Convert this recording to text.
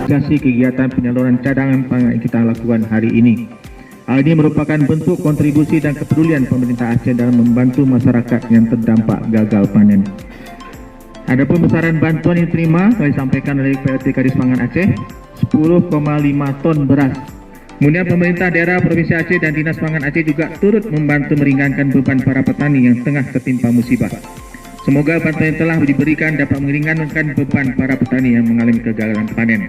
apresiasi kegiatan penyaluran cadangan pangan yang kita lakukan hari ini. Hal ini merupakan bentuk kontribusi dan kepedulian pemerintah Aceh dalam membantu masyarakat yang terdampak gagal panen. Adapun besaran bantuan yang diterima telah disampaikan oleh PLT Kadis Pangan Aceh 10,5 ton beras. Kemudian pemerintah daerah Provinsi Aceh dan Dinas Pangan Aceh juga turut membantu meringankan beban para petani yang tengah tertimpa musibah. Semoga bantuan yang telah diberikan dapat meringankan beban para petani yang mengalami kegagalan panen.